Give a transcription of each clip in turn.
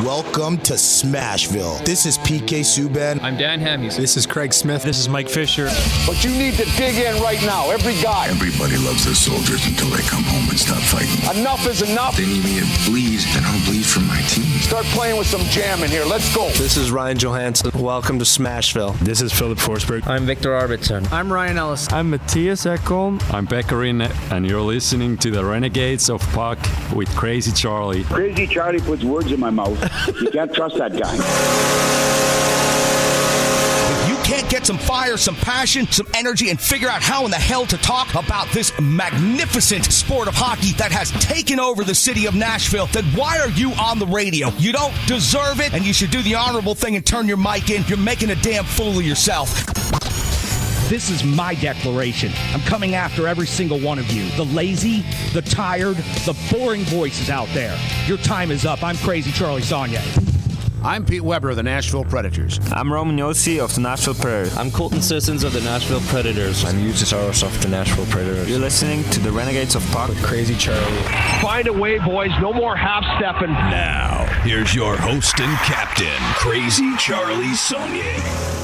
Welcome to Smashville. This is PK Subban. I'm Dan Hamhuis. This is Craig Smith. This is Mike Fisher. But you need to dig in right now, every guy. Everybody loves their soldiers until they come home and stop fighting. Enough is enough. They need me to bleed, and I'll bleed for my team. Start playing with some jam in here. Let's go. This is Ryan Johansson. Welcome to Smashville. This is Philip Forsberg. I'm Victor Arvidsson. I'm Ryan Ellis. I'm Matthias Ekholm. I'm Beckerin, and you're listening to the Renegades of Puck with Crazy Charlie. Crazy Charlie puts words in my mouth. You can't trust that guy. If you can't get some fire, some passion, some energy, and figure out how in the hell to talk about this magnificent sport of hockey that has taken over the city of Nashville, then why are you on the radio? You don't deserve it, and you should do the honorable thing and turn your mic in. You're making a damn fool of yourself. This is my declaration. I'm coming after every single one of you. The lazy, the tired, the boring voices out there. Your time is up. I'm Crazy Charlie Saunier. I'm Pete Weber of the Nashville Predators. I'm Roman Yossi of the Nashville Predators. I'm Colton Sissons of the Nashville Predators. I'm Eustace of the Nashville Predators. You're listening to the Renegades of Puck with Crazy Charlie. Find a way, boys. No more half-stepping. Now, here's your host and captain, Crazy Charlie Saunier.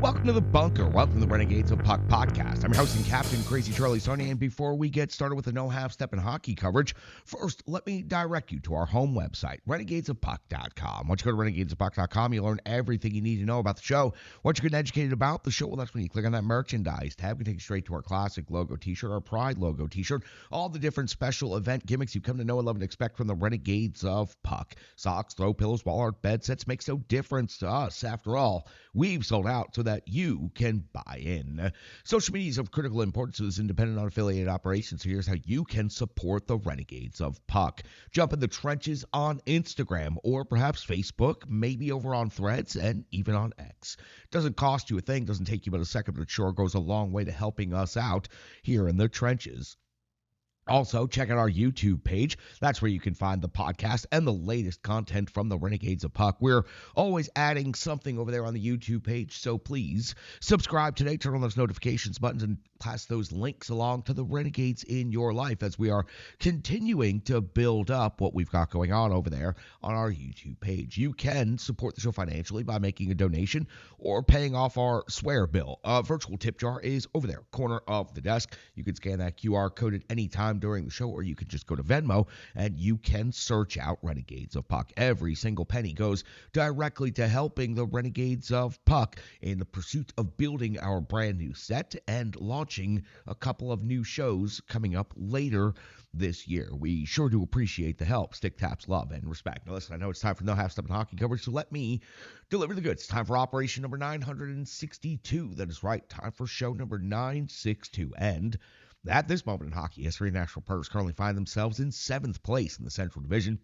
Welcome to the bunker. Welcome to the Renegades of Puck podcast. I'm your host and captain, Crazy Charlie Saunier, and before we get started with the no half-step in hockey coverage, first, let me direct you to our home website, renegadesofpuck.com. Once you go to renegadesofpuck.com, you'll learn everything you need to know about the show. Once you're getting educated about the show, well, that's when you click on that merchandise tab. We take you straight to our classic logo t-shirt, our Pride logo t-shirt, all the different special event gimmicks you come to know and love and expect from the Renegades of Puck. Socks, throw pillows, wall art, bed sets makes no difference to us. After all, we've sold out so that you can buy in. Social media is of critical importance to this independent, unaffiliated operation, so here's how you can support the Renegades of Puck. Jump in the trenches on Instagram or perhaps Facebook, maybe over on Threads, and even on X. Doesn't cost you a thing, doesn't take you but a second, but it sure goes a long way to helping us out here in the trenches. Also, check out our YouTube page. That's where you can find the podcast and the latest content from the Renegades of Puck. We're always adding something over there on the YouTube page, so please subscribe today, turn on those notifications buttons, and pass those links along to the Renegades in your life as we are continuing to build up what we've got going on over there on our YouTube page. You can support the show financially by making a donation or paying off our swear bill. A virtual tip jar is over there, corner of the desk. You can scan that QR code at any time during the show, or you can just go to Venmo and you can search out Renegades of Puck. Every single penny goes directly to helping the Renegades of Puck in the pursuit of building our brand new set and launching a couple of new shows coming up later this year. We sure do appreciate the help, stick, taps, love, and respect. Now listen, I know it's time for no half-step in hockey coverage, so let me deliver the goods. Time for operation number 962. That is right, time for show number 962. And at this moment in hockey history, Nashville Predators currently find themselves in 7th place in the Central Division.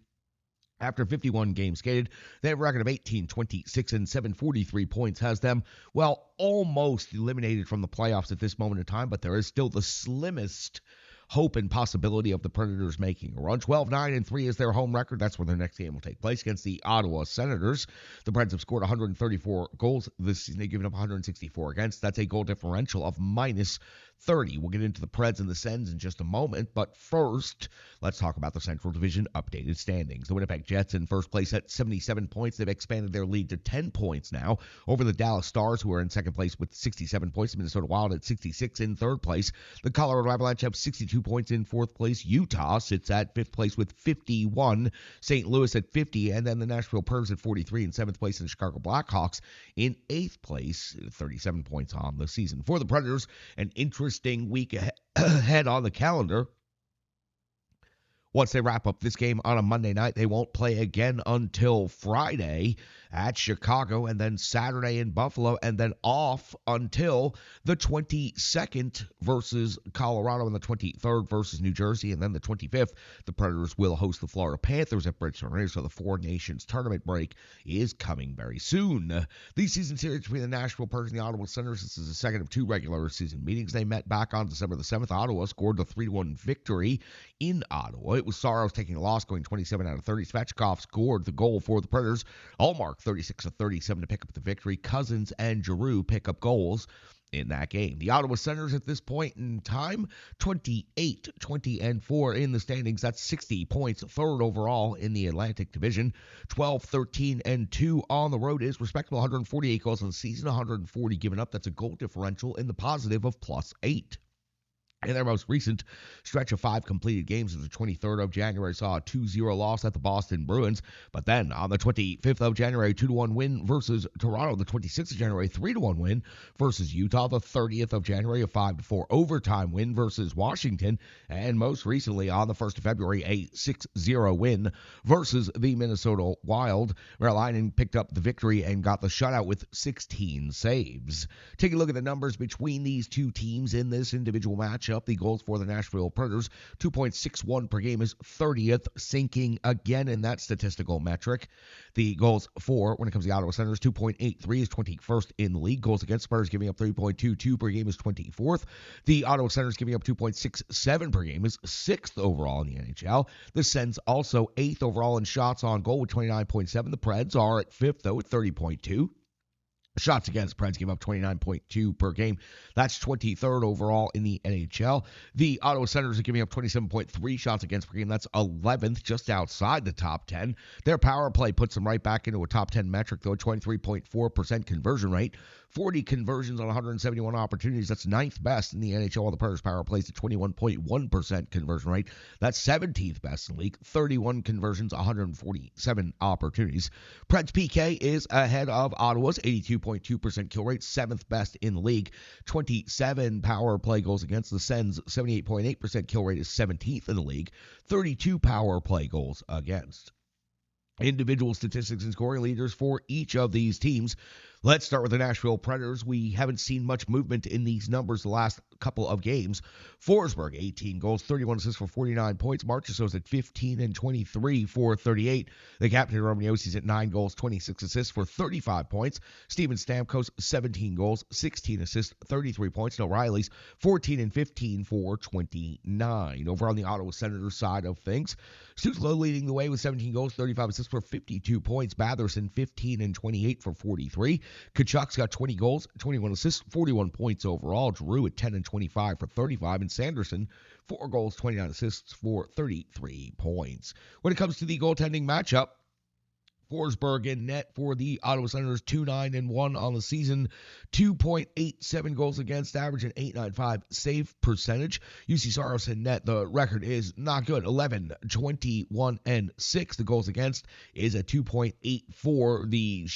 After 51 games skated, they have a record of 18, 26, and 7. 43 points has them, well, almost eliminated from the playoffs at this moment in time, but there is still the slimmest hope and possibility of the Predators making a run. 12-9-3 is their home record. That's where their next game will take place against the Ottawa Senators. The Preds have scored 134 goals this season. They've given up 164 against. That's a goal differential of minus 30. We'll get into the Preds and the Sens in just a moment, but first, let's talk about the Central Division updated standings. The Winnipeg Jets in first place at 77 points. They've expanded their lead to 10 points now over the Dallas Stars, who are in second place with 67 points. The Minnesota Wild at 66 in third place. The Colorado Avalanche have 62 points in fourth place. Utah sits at fifth place with 51. St. Louis at 50, and then the Nashville Predators at 43 in seventh place, and the Chicago Blackhawks in eighth place, 37 points on the season. For the Predators, an interesting week ahead on the calendar. Once they wrap up this game on a Monday night, they won't play again until Friday at Chicago, and then Saturday in Buffalo, and then off until the 22nd versus Colorado, and the 23rd versus New Jersey, and then the 25th, the Predators will host the Florida Panthers at Bridgestone. So the Four Nations tournament break is coming very soon. The season series between the Nashville Predators and the Ottawa Senators, this is the second of two regular season meetings. They met back on December the 7th. Ottawa scored the 3-1 victory in Ottawa. It was Saros taking a loss, going 27 out of 30. Svechnikov scored the goal for the Predators. Allmark 36 of 37 to pick up the victory. Cousins and Giroux pick up goals. in that game. The Ottawa Senators at this point in time, 28-20-4 in the standings. That's 60 points, third overall in the Atlantic Division. 12-13-2 on the road is respectable. 148 goals in the season, 140 given up. That's a goal differential in the positive of +8. In their most recent stretch of 5 completed games, the 23rd of January saw a 2-0 loss at the Boston Bruins. But then on the 25th of January, 2-1 win versus Toronto. The 26th of January, 3-1 win versus Utah. The 30th of January, a 5-4 overtime win versus Washington. And most recently, on the 1st of February, a 6-0 win versus the Minnesota Wild. Merlainen picked up the victory and got the shutout with 16 saves. Take a look at the numbers between these two teams in this individual match. Up the goals for the Nashville Predators, 2.61 per game is 30th, sinking again in that statistical metric. The goals for, when it comes to the Ottawa Senators, 2.83 is 21st in the league. Goals against Predators giving up 3.22 per game is 24th. The Ottawa Senators giving up 2.67 per game is 6th overall in the NHL. The Sens also 8th overall in shots on goal with 29.7. The Preds are at 5th, though, at 30.2. Shots against, Preds give up 29.2 per game. That's 23rd overall in the NHL. The Ottawa Senators are giving up 27.3 shots against per game. That's 11th, just outside the top 10. Their power play puts them right back into a top 10 metric, though, 23.4% conversion rate. 40 conversions on 171 opportunities. That's 9th best in the NHL, while the Predators' power plays at 21.1% conversion rate. That's 17th best in the league. 31 conversions, 147 opportunities. Preds PK is ahead of Ottawa's 82.2% kill rate, 7th best in the league. 27 power play goals against. The Sens' 78.8% kill rate is 17th in the league. 32 power play goals against. Individual statistics and scoring leaders for each of these teams. Let's start with the Nashville Predators. We haven't seen much movement in these numbers the last couple of games. Forsberg, 18 goals, 31 assists for 49 points. Marchessault's at 15 and 23 for 38. The captain, Romaniossi's at 9 goals, 26 assists for 35 points. Steven Stamkos, 17 goals, 16 assists, 33 points. And O'Reilly's 14 and 15 for 29. Over on the Ottawa Senators side of things, Stützle leading the way with 17 goals, 35 assists for 52 points. Batherson, 15 and 28 for 43. Kachuk's got 20 goals, 21 assists, 41 points overall. Drew at 10 and 25 for 35. And Sanderson, 4 goals, 29 assists for 33 points. When it comes to the goaltending matchup, Forsberg in net for the Ottawa Senators, 2-9-1 on the season, 2.87 goals against average, and 8.95 save percentage. UC Saros in net, the record is not good, 11-21-6. The goals against is a 2.84. The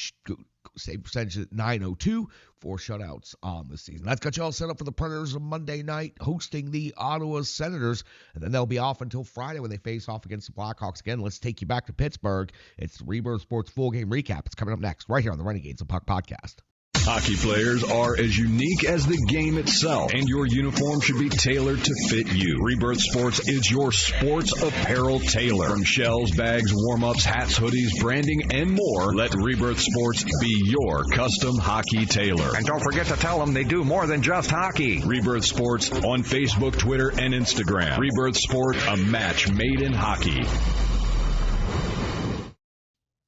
save percentage at .902, 4 shutouts on the season. That's got you all set up for the Predators on Monday night, hosting the Ottawa Senators, and then they'll be off until Friday when they face off against the Blackhawks again. Let's take you back to Pittsburgh. It's the Rebirth Sports Full Game Recap. It's coming up next, right here on the Renegades of Puck podcast. Hockey players are as unique as the game itself, and your uniform should be tailored to fit you. Rebirth Sports is your sports apparel tailor. From shells, bags, warm-ups, hats, hoodies, branding, and more, let Rebirth Sports be your custom hockey tailor. And don't forget to tell them they do more than just hockey. Rebirth Sports on Facebook, Twitter, and Instagram. Rebirth Sport, a match made in hockey.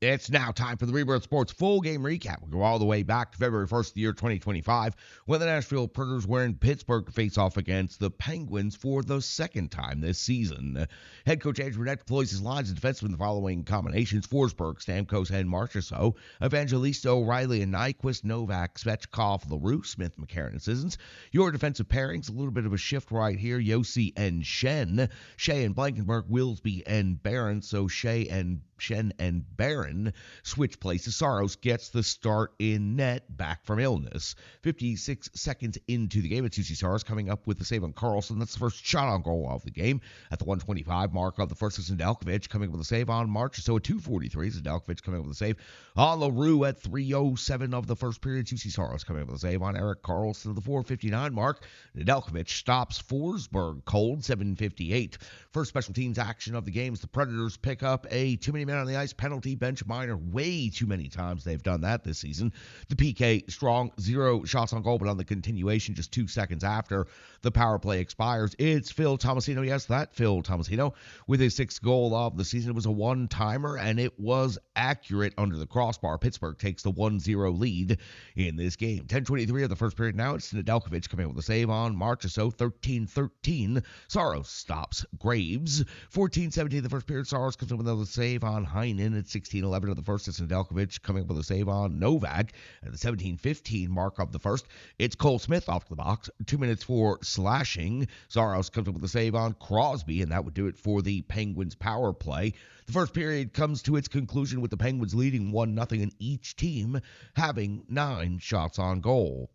It's now time for the Rebirth Sports Full Game Recap. We'll go all the way back to February 1st of the year 2025, when the Nashville Predators were in Pittsburgh to face off against the Penguins for the second time this season. Head coach Andrew Brunette deploys his lines of defensemen in the following combinations: Forsberg, Stamkos, and Marchessault, Evangelista, O'Reilly, and Nyquist, Novak, Svechkov, LaRue, Smith, McCarron, and Sissons. Your defensive pairings, a little bit of a shift right here: Yossi and Shen, Shea and Blankenberg, Wilsby and Barron. So Shea and Shen and Barron switch places. Saros gets the start in net, back from illness. 56 seconds into the game, it's UC Saros coming up with the save on Carlson. That's the first shot on goal of the game. At the 125 mark of the first, is Nedeljkovic coming up with a save on March. So at 2:43, is Nedeljkovic coming up with a save on LaRue. At 3:07 of the first period, UC Saros coming up with a save on Erik Karlsson. At the 4:59 mark, Nedeljkovic stops Forsberg cold. 7:58. First special teams action of the game is the Predators pick up a too-many-men men on the ice, penalty, bench, minor, way too many times they've done that this season. The PK, strong, 0 shots on goal, but on the continuation just 2 seconds after the power play expires, it's Phil Tomasino. Yes, that Phil Tomasino with his 6th goal of the season. It was a one-timer, and it was accurate under the crossbar. Pittsburgh takes the 1-0 lead in this game. 10:23 of the first period now. It's Nedeljkovic coming up with a save on Marchessault. 13-13. Saros stops Graves. 14-17 the first period. Saros comes up with another save on Heinen at 16-11 of the first. It's Nedeljkovic coming up with a save on Novak at the 17-15 mark of the first. It's Cole Smith off the box. 2 minutes for slashing. Saros comes up with a save on Crosby, and that would do it for the Penguins power play. The first period comes to its conclusion with the Penguins leading 1-0 and each team having 9 shots on goal.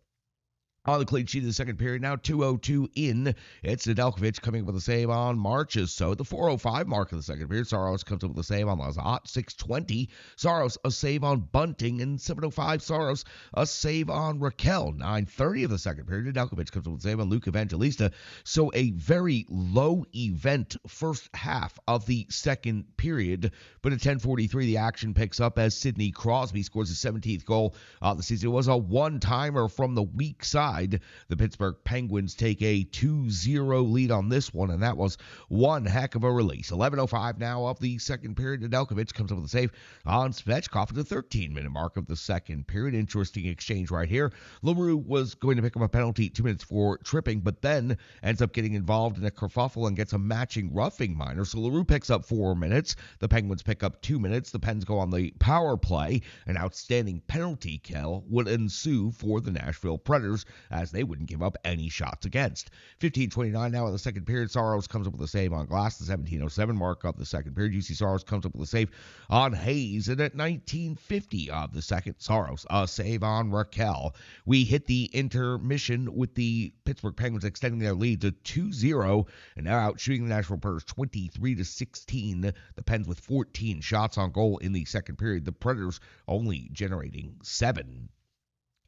On the clean sheet of the second period, now 2:02 in. It's Nedeljkovic coming up with a save on Marchessault. The 4:05 mark of the second period, Saros comes up with a save on Lazat. 6:20, Saros a save on Bunting. And 7:05, Saros a save on Raquel. 9:30 of the second period, Nedeljkovic comes up with a save on Luke Evangelista. So a very low event first half of the second period. But at 10:43, the action picks up as Sidney Crosby scores his 17th goal of the season. It was a one-timer from the weak side. The Pittsburgh Penguins take a 2-0 lead on this one, and that was one heck of a release. 11:05 now of the second period. Nedeljkovic comes up with a save on Svechkov at the 13-minute mark of the second period. Interesting exchange right here. LaRue was going to pick up a penalty 2 minutes for tripping, but then ends up getting involved in a kerfuffle and gets a matching roughing minor. So LaRue picks up 4 minutes. The Penguins pick up 2 minutes. The Pens go on the power play. An outstanding penalty kill would ensue for the Nashville Predators, as they wouldn't give up any shots against. 15:29 now in the second period. Saros comes up with a save on Glass, the 17:07 mark of the second period. UC Saros comes up with a save on Hayes, and at 19:50 of the second, Saros a save on Raquel. We hit the intermission with the Pittsburgh Penguins extending their lead to 2-0, and now out shooting the Nashville Predators 23-16. The Pens with 14 shots on goal in the second period. The Predators only generating 7.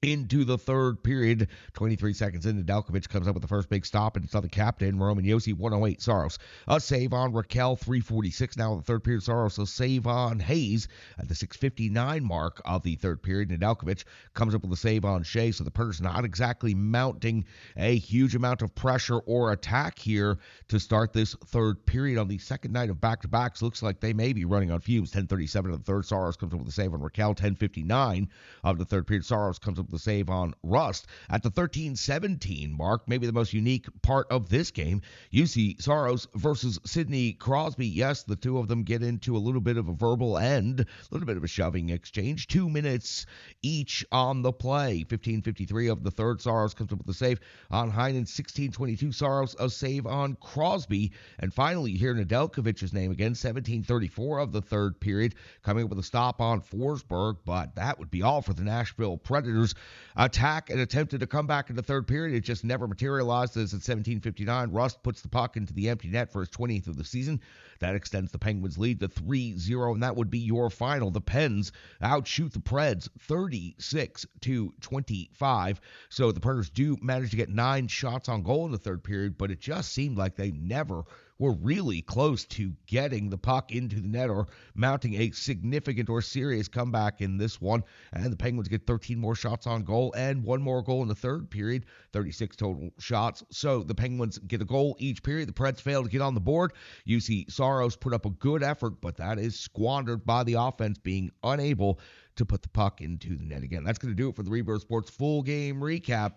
Into the third period, 23 seconds in, Nedeljkovic comes up with the first big stop, and it's on the captain, Roman Josi. 1:08, Saros a save on Raquel. 3:46 now in the third period. Saros a save on Hayes at the 6:59 mark of the third period. Nedeljkovic comes up with a save on Shea, so the Predators not exactly mounting a huge amount of pressure or attack here to start this third period. On the second night of back-to-backs, looks like they may be running on fumes. 10:37 of the third, Saros comes up with a save on Raquel. 10:59 of the third period, Saros comes up the save on Rust. At the 13:17 mark, maybe the most unique part of this game, UC Saros versus Sidney Crosby. Yes, the two of them get into a little bit of a verbal end, a little bit of a shoving exchange. 2 minutes each on the play. 15:53 of the third, Saros comes up with the save on Heinen. 16:22, Saros a save on Crosby. And finally, you hear Nedeljkovic's name again. 17:34 of the third period, coming up with a stop on Forsberg, but that would be all for the Nashville Predators. Attack and attempted to come back in the third period. It just never materialized, as at 17:59, Rust puts the puck into the empty net for his 20th of the season. That extends the Penguins' lead to 3-0, and that would be your final. The Pens outshoot the Preds 36-25. So the Predators do manage to get 9 shots on goal in the third period, but it just seemed like they never were really close to getting the puck into the net or mounting a significant or serious comeback in this one. And the Penguins get 13 more shots on goal and 1 more goal in the third period, 36 total shots. So the Penguins get a goal each period. The Preds fail to get on the board. UC Saros put up a good effort, but that is squandered by the offense being unable to put the puck into the net again. That's going to do it for the Rebirth Sports full game recap.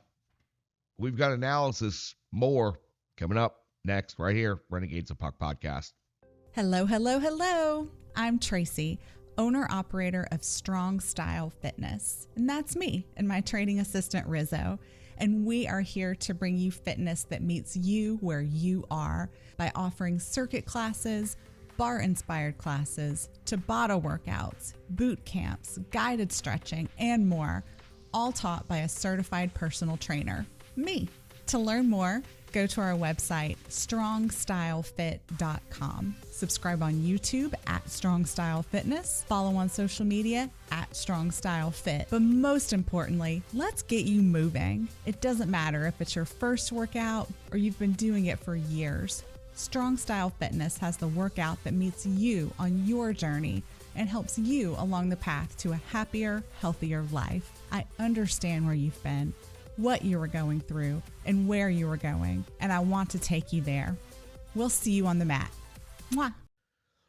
We've got analysis more coming up next, right here, Renegades of Puck podcast. Hello, hello, hello. I'm Tracy, owner-operator of Strong Style Fitness. And that's me and my training assistant, Rizzo. And we are here to bring you fitness that meets you where you are by offering circuit classes, bar-inspired classes, Tabata workouts, boot camps, guided stretching, and more, all taught by a certified personal trainer, me. To learn more, go to our website, strongstylefit.com. Subscribe on YouTube at Strong Style Fitness. Follow on social media at Strong Style Fit. But most importantly, let's get you moving. It doesn't matter if it's your first workout or you've been doing it for years. Strong Style Fitness has the workout that meets you on your journey and helps you along the path to a happier, healthier life. I understand where you've been, what you were going through, and where you were going, and I want to take you there. We'll see you on the mat. Mwah.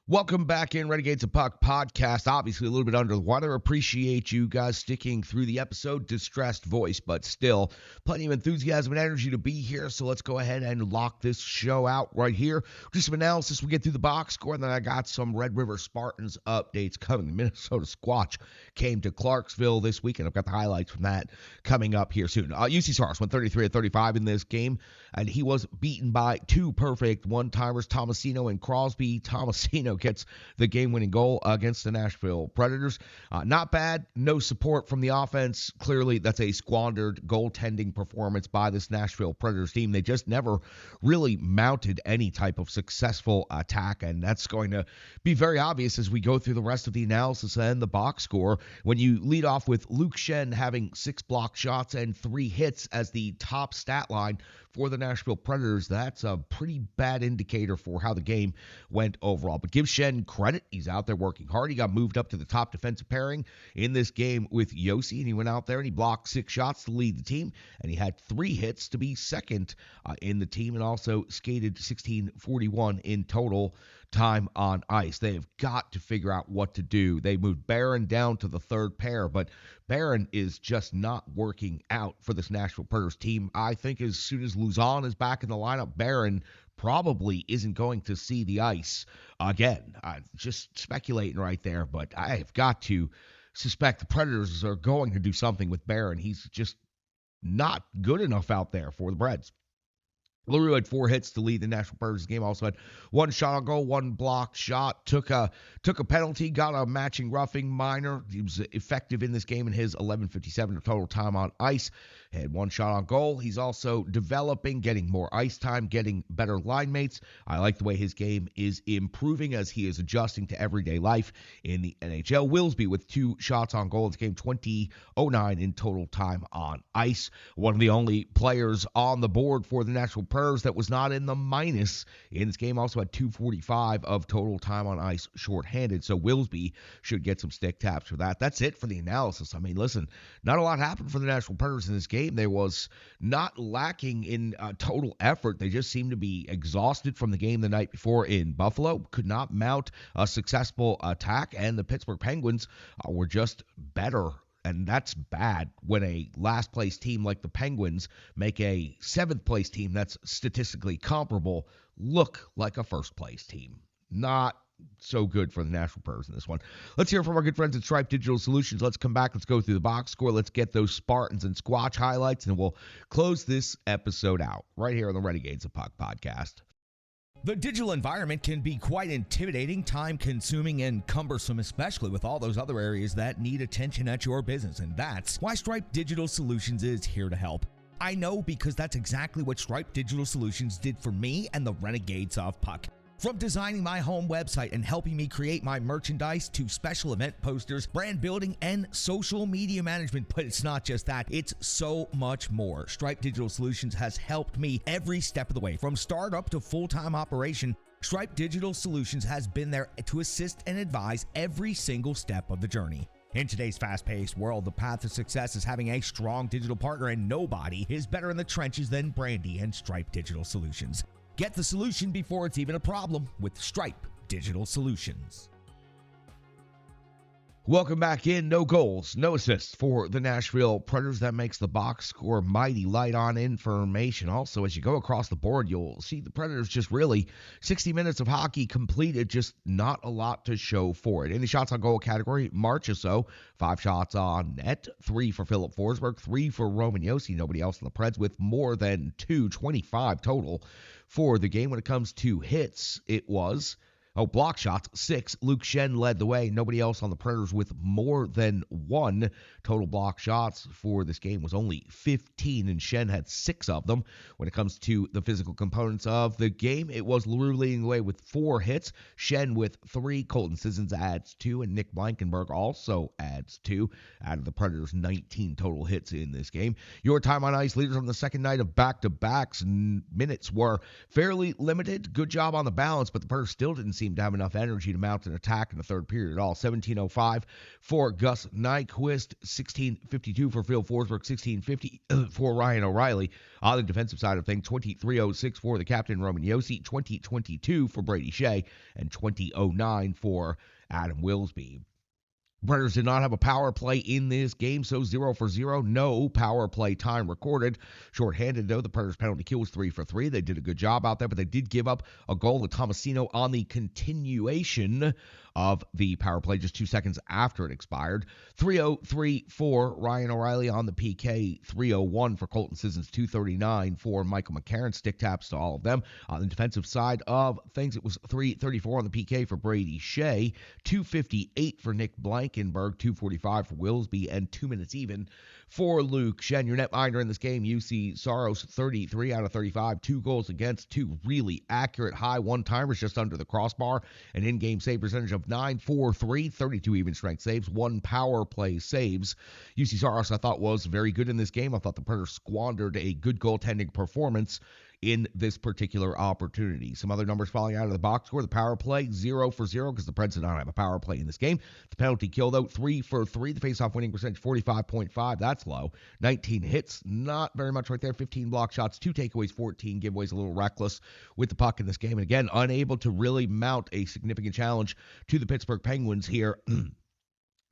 Welcome back in Renegades of Puck podcast. Obviously a little bit under the weather. Appreciate you guys sticking through the episode. Distressed voice, but still plenty of enthusiasm and energy to be here. So let's go ahead and lock this show out right here. Do some analysis. We get through the box score, and then I got some Red River Spartans updates coming. The Minnesota Squatch came to Clarksville this week, and I've got the highlights from that coming up here soon. UC Stars went 33-35 in this game, and he was beaten by two perfect one-timers, Tomasino and Crosby. Tomasino gets the game-winning goal against the Nashville Predators. Not bad. No support from the offense. Clearly, that's a squandered goaltending performance by this Nashville Predators team. They just never really mounted any type of successful attack, and that's going to be very obvious as we go through the rest of the analysis and the box score. When you lead off with Luke Schenn having 6 block shots and 3 hits as the top stat line for the Nashville Predators, that's a pretty bad indicator for how the game went overall. But give Schenn credit. He's out there working hard. He got moved up to the top defensive pairing in this game with Yossi, and he went out there and he blocked 6 shots to lead the team, and he had 3 hits to be second in the team, and also skated 16:41 in total time on ice. They have got to figure out what to do. They moved Barron down to the third pair, but Barron is just not working out for this Nashville Predators team. I think as soon as Luzon is back in the lineup, Barron probably isn't going to see the ice again. Just speculating right there, but I have got to suspect the Predators are going to do something with Barron. He's just not good enough out there for the Preds. LaRue had 4 hits to lead the Nashville Predators game. Also had 1 shot on goal, 1 blocked shot, took a penalty, got a matching roughing minor. He was effective in this game in his 11:57 of total time on ice. Had 1 shot on goal. He's also developing, getting more ice time, getting better line mates. I like the way his game is improving as he is adjusting to everyday life in the NHL. Willsby with 2 shots on goal. It's game 20:09 in total time on ice. One of the only players on the board for the Nashville Predators that was not in the minus in this game. Also had 2:45 of total time on ice shorthanded. So Willsby should get some stick taps for that. That's it for the analysis. I mean, listen, not a lot happened for the Nashville Predators in this game. They was not lacking in total effort. They just seemed to be exhausted from the game the night before in Buffalo. Could not mount a successful attack, and the Pittsburgh Penguins were just better. And that's bad when a last-place team like the Penguins make a 7th-place team that's statistically comparable look like a first-place team. Not so good for the Nashville Predators in this one. Let's hear from our good friends at Stripe Digital Solutions. Let's come back. Let's go through the box score. Let's get those Spartans and Squatch highlights, and we'll close this episode out right here on the Renegades of Puck podcast. The digital environment can be quite intimidating, time-consuming, and cumbersome, especially with all those other areas that need attention at your business, and that's why Stripe Digital Solutions is here to help. I know because that's exactly what Stripe Digital Solutions did for me and the Renegades of Puck. From designing my home website and helping me create my merchandise to special event posters, brand building, and social media management. But it's not just that, it's so much more. Stripe Digital Solutions has helped me every step of the way. From startup to full-time operation, Stripe Digital Solutions has been there to assist and advise every single step of the journey. In today's fast-paced world, the path to success is having a strong digital partner, and nobody is better in the trenches than Brandy and Stripe Digital Solutions. Get the solution before it's even a problem with Stripe Digital Solutions. Welcome back in. No goals, no assists for the Nashville Predators. That makes the box score mighty light on information. Also, as you go across the board, you'll see the Predators just really 60 minutes of hockey completed, just not a lot to show for it. In the shots on goal category, Marchessault, 5 shots on net, 3 for Philip Forsberg, 3 for Roman Josi. Nobody else in the Preds with more than 25 total for the game. When it comes to hits, it was block shots, 6. Luke Schenn led the way. Nobody else on the Predators with more than 1. Total block shots for this game was only 15, and Schenn had 6 of them. When it comes to the physical components of the game, it was LaRue leading the way with 4 hits. Schenn with 3. Colton Sissons adds 2, and Nick Blankenberg also adds 2 out of the Predators' 19 total hits in this game. Your time on ice leaders on the second night of back-to-backs. Minutes were fairly limited. Good job on the balance, but the Predators still didn't see seem to have enough energy to mount an attack in the third period at all. 17:05 for Gus Nyquist, 16:52 for Phil Forsberg, 16:50 for Ryan O'Reilly. On the defensive side of things, 23:06 for the captain Roman Josi, 20:22 for Brady Shea, and 20:09 for Adam Wilsby. Predators did not have a power play in this game, so 0 for 0. No power play time recorded. Shorthanded, though, the Predators' penalty kill was 3 for 3. They did a good job out there, but they did give up a goal to Tomasino on the continuation of the power play just 2 seconds after it expired. 3:03 for Ryan O'Reilly on the PK. 3:01 for Colton Sissons. 2:39 for Michael McCarron. Stick taps to all of them. On the defensive side of things, it was 3:34 on the PK for Brady Shea. 2:58 for Nick Blankenberg. 2:45 for Wilsby, and 2 minutes even for Luke Shen. Your netminder in this game, UC Saros, 33 out of 35, 2 goals against, 2 really accurate high one-timers just under the crossbar, an in-game save percentage of .943, 32 even strength saves, 1 power play saves. UC Saros, I thought, was very good in this game. I thought the Predators squandered a good goaltending performance in this particular opportunity. Some other numbers falling out of the box score. The power play, 0 for 0, because the Preds did not have a power play in this game. The penalty kill, though, 3 for 3. The face-off winning percentage, 45.5. That's low. 19 hits, not very much right there. 15 block shots, 2 takeaways, 14 giveaways, a little reckless with the puck in this game. And again, unable to really mount a significant challenge to the Pittsburgh Penguins here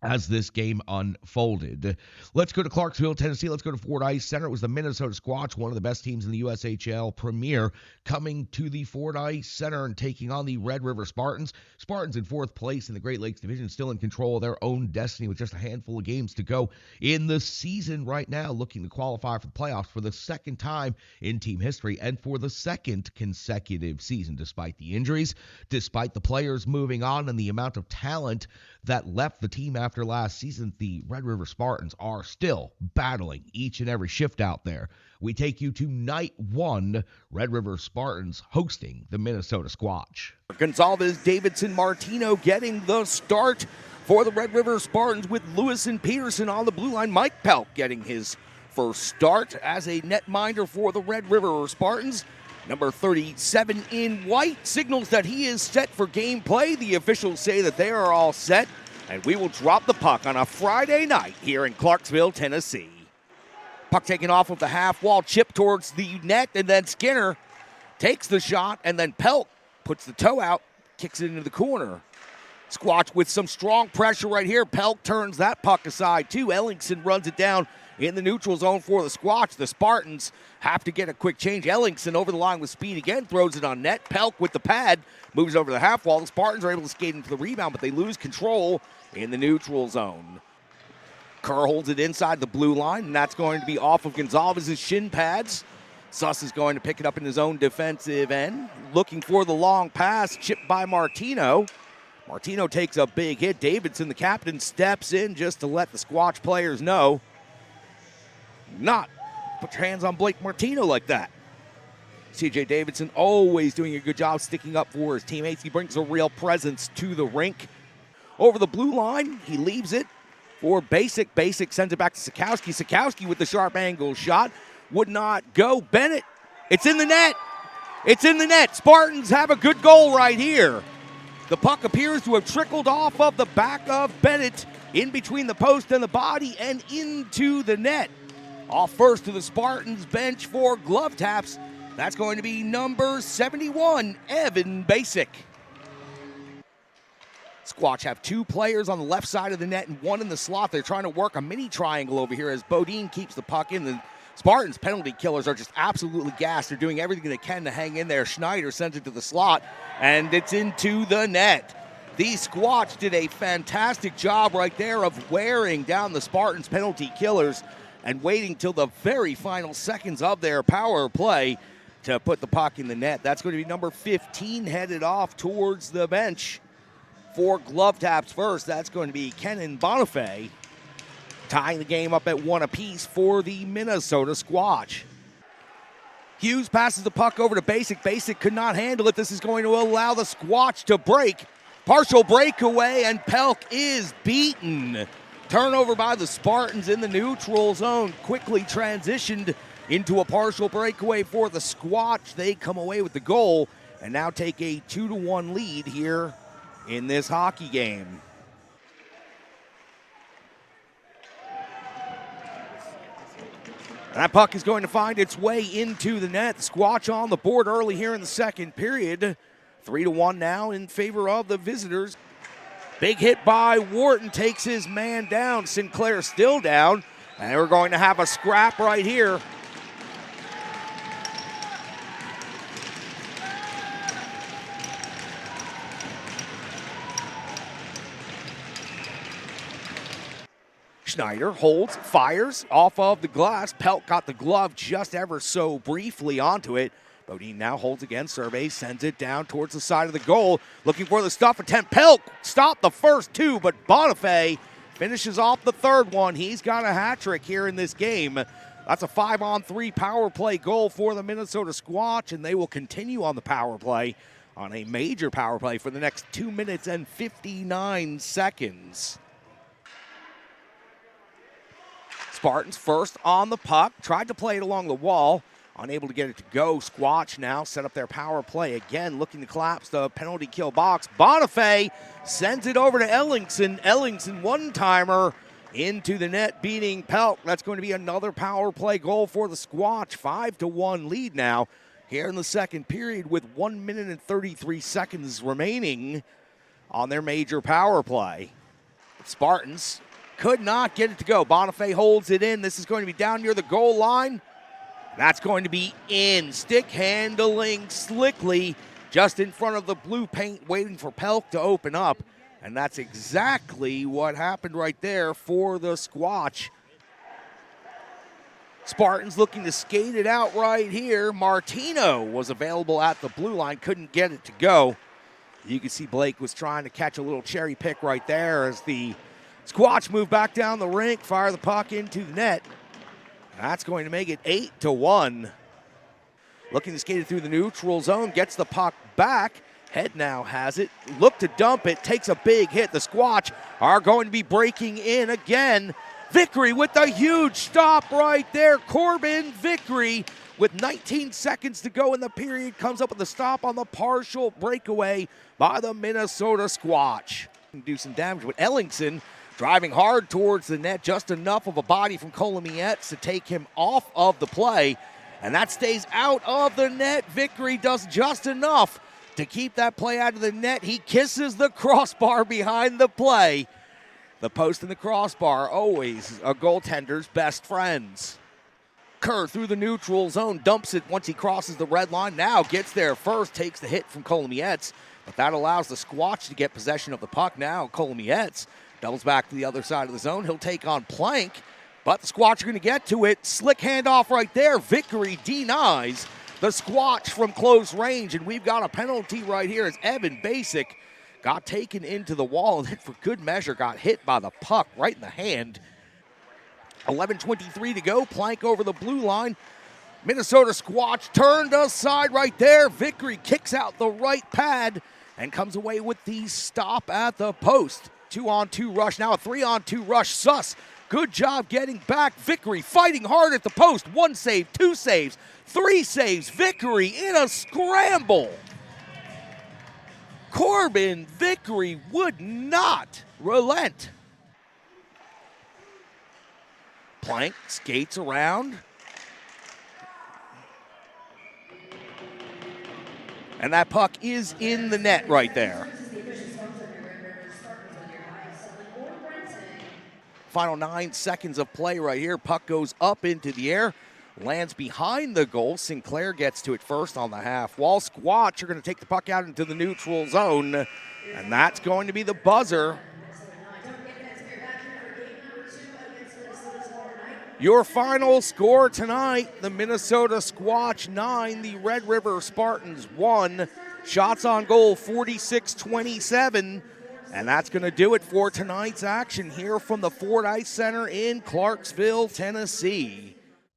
as this game unfolded. Let's go to Clarksville, Tennessee. Let's go to Ford Ice Center. It was the Minnesota Squatch, one of the best teams in the USHL Premier, coming to the Ford Ice Center and taking on the Red River Spartans. Spartans in 4th place in the Great Lakes Division, still in control of their own destiny with just a handful of games to go in the season right now, looking to qualify for the playoffs for the second time in team history and for the second consecutive season, despite the injuries, despite the players moving on and the amount of talent that left the team after last season. The Red River Spartans are still battling each and every shift out there. We take you to night 1, Red River Spartans hosting the Minnesota Squatch. Gonzalez, Davidson, Martino getting the start for the Red River Spartans with Lewis and Peterson on the blue line. Mike Pelk getting his first start as a netminder for the Red River Spartans. Number 37 in white signals that he is set for gameplay. The officials say that they are all set, and we will drop the puck on a Friday night here in Clarksville, Tennessee. Puck taken off of the half wall, chip towards the net, and then Skinner takes the shot, and then Pelk puts the toe out, kicks it into the corner. Squatch with some strong pressure right here. Pelk turns that puck aside too. Ellingson runs it down in the neutral zone for the Squatch. The Spartans have to get a quick change. Ellingson over the line with speed again, throws it on net. Pelk with the pad, moves over the half wall. The Spartans are able to skate into the rebound, but they lose control in the neutral zone. Kerr holds it inside the blue line, and that's going to be off of Gonzalez's shin pads. Suss is going to pick it up in his own defensive end. Looking for the long pass, chipped by Martino. Martino takes a big hit. Davidson, the captain, steps in just to let the Squatch players know not put your hands on Blake Martino like that. C.J. Davidson always doing a good job sticking up for his teammates. He brings a real presence to the rink. Over the blue line, he leaves it for Basic. Basic sends it back to Sikowski. Sikowski with the sharp angle shot. Would not go. Bennett, it's in the net. It's in the net. Spartans have a good goal right here. The puck appears to have trickled off of the back of Bennett in between the post and the body and into the net. Off first to the Spartans bench for glove taps. That's going to be number 71, Evan Basic. Squatch have 2 players on the left side of the net and 1 in the slot. They're trying to work a mini triangle over here as Bodine keeps the puck in. The Spartans penalty killers are just absolutely gassed. They're doing everything they can to hang in there. Schneider sends it to the slot, and it's into the net. The Squatch did a fantastic job right there of wearing down the Spartans penalty killers and waiting till the very final seconds of their power play to put the puck in the net. That's going to be number 15 headed off towards the bench for glove taps first. That's going to be Kenan Bonifay, tying the game up at 1 apiece for the Minnesota Squatch. Hughes passes the puck over to Basic. Basic could not handle it. This is going to allow the Squatch to break. Partial breakaway, and Pelk is beaten. Turnover by the Spartans in the neutral zone. Quickly transitioned into a partial breakaway for the Squatch. They come away with the goal, and now take a 2-1 lead here in this hockey game. And that puck is going to find its way into the net. The Squatch on the board early here in the second period. 3-1 now in favor of the visitors. Big hit by Wharton takes his man down. Sinclair still down. And we're going to have a scrap right here. Schneider holds, fires off of the glass. Pelk got the glove just ever so briefly onto it. Bodine now holds again, surveys, sends it down towards the side of the goal. Looking for the stuff attempt. Pelk stopped the first two, but Bonifay finishes off the third one. He's got a hat trick here in this game. That's a 5-on-3 power play goal for the Minnesota Squatch, and they will continue on the power play, on a major power play for the next 2 minutes and 59 seconds. Spartans first on the puck, tried to play it along the wall, unable to get it to go. Squatch now set up their power play again, looking to collapse the penalty kill box. Bonifay sends it over to Ellingson. Ellingson one-timer into the net, beating Pelk. That's going to be another power play goal for the Squatch. 5-1 lead now here in the second period with 1 minute and 33 seconds remaining on their major power play. Spartans could not get it to go. Bonifay holds it in. This is going to be down near the goal line. That's going to be in. Stick handling slickly just in front of the blue paint, waiting for Pelk to open up. And that's exactly what happened right there for the Squatch. Spartans looking to skate it out right here. Martino was available at the blue line, couldn't get it to go. You can see Blake was trying to catch a little cherry pick right there as the Squatch move back down the rink, fire the puck into the net. That's going to make it 8-1. Looking to skate it through the neutral zone, gets the puck back. Head now has it, look to dump it, takes a big hit. The Squatch are going to be breaking in again. Vickery with the huge stop right there. Corbin Vickery with 19 seconds to go in the period comes up with a stop on the partial breakaway by the Minnesota Squatch. Do some damage with Ellingson driving hard towards the net, just enough of a body from Colomiets to take him off of the play, and that stays out of the net. Vickery does just enough to keep that play out of the net. He kisses the crossbar behind the play. The post and the crossbar, always a goaltender's best friends. Kerr through the neutral zone, dumps it once he crosses the red line, now gets there first, takes the hit from Colomiets, but that allows the Squatch to get possession of the puck now. Colomiets doubles back to the other side of the zone. He'll take on Plank, but the Squatch are going to get to it. Slick handoff right there. Vickery denies the Squatch from close range, and we've got a penalty right here as Evan Basic got taken into the wall and then for good measure got hit by the puck right in the hand. 11:23 to go. Plank over the blue line. Minnesota Squatch turned aside right there. Vickery kicks out the right pad and comes away with the stop at the post. 2-on-2 rush, now a 3-on-2 rush. Suss, good job getting back. Vickery fighting hard at the post. 1 save, 2 saves, 3 saves. Vickery in a scramble. Corbin Vickery would not relent. Plank skates around. And that puck is in the net right there. Final 9 seconds of play right here. Puck goes up into the air, lands behind the goal. Sinclair gets to it first on the half wall. Squatch are going to take the puck out into the neutral zone, and that's going to be the buzzer. Your final score tonight, the Minnesota Squatch 9, the Red River Spartans 1. Shots on goal 46-27. And that's going to do it for tonight's action here from the Ford Ice Center in Clarksville, Tennessee.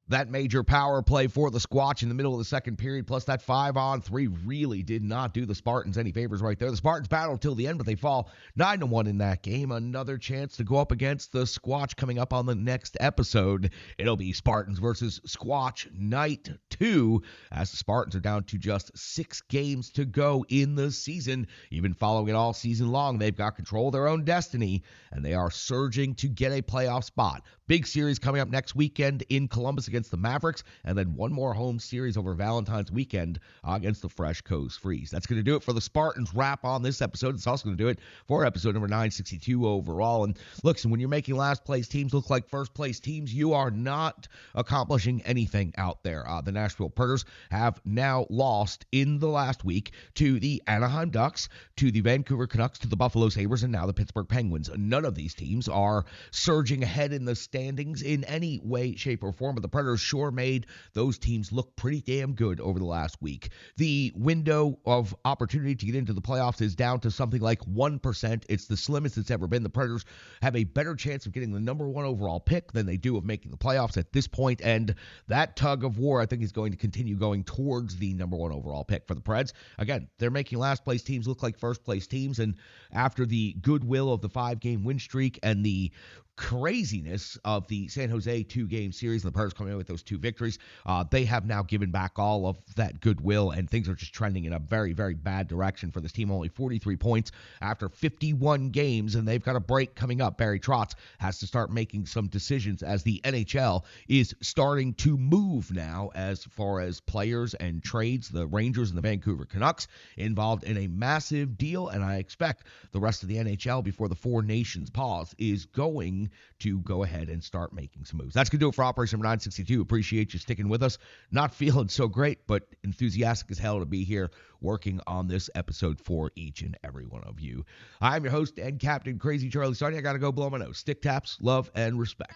That major power play for the Squatch in the middle of the second period, plus that 5-on-3 really did not do the Spartans any favors right there. The Spartans battled till the end, but they fall 9-1 in that game. Another chance to go up against the Squatch coming up on the next episode. It'll be Spartans versus Squatch Night 2, as the Spartans are down to just 6 games to go in the season. Even following it all season long, they've got control of their own destiny, and they are surging to get a playoff spot. Big series coming up next weekend in Columbus against the Mavericks, and then one more home series over Valentine's weekend against the Fresh Coast Freeze. That's going to do it for the Spartans wrap on this episode. It's also going to do it for episode number 962 overall. And listen, when you're making last place teams look like first place teams, you are not accomplishing anything out there. The Nashville Predators have now lost in the last week to the Anaheim Ducks, to the Vancouver Canucks, to the Buffalo Sabres, and now the Pittsburgh Penguins. None of these teams are surging ahead in the standings in any way, shape, or form, but the Predators sure made those teams look pretty damn good over the last week. The window of opportunity to get into the playoffs is down to something like 1%. It's the slimmest it's ever been. The Predators have a better chance of getting the number 1 overall pick than they do of making the playoffs at this point, and that tug of war, I think, is going to continue going towards the number 1 overall pick for the Preds. Again, they're making last place teams look like first place teams, and after the goodwill of the 5-game win streak and the craziness of the San Jose 2-game series, and the Predators coming in with those 2 victories, they have now given back all of that goodwill, and things are just trending in a very, very bad direction for this team. Only 43 points after 51 games, and they've got a break coming up. Barry Trotz has to start making some decisions as the NHL is starting to move now as far as players and trades. The Rangers and the Vancouver Canucks involved in a massive deal, and I expect the rest of the NHL before the 4 Nations pause is going to go ahead and start making some moves. That's going to do it for Operation Number 962. Appreciate you sticking with us. Not feeling so great, but enthusiastic as hell to be here working on this episode for each and every one of you. I'm your host and Captain Crazy Charlie Saunier. I got to go blow my nose. Stick taps, love, and respect.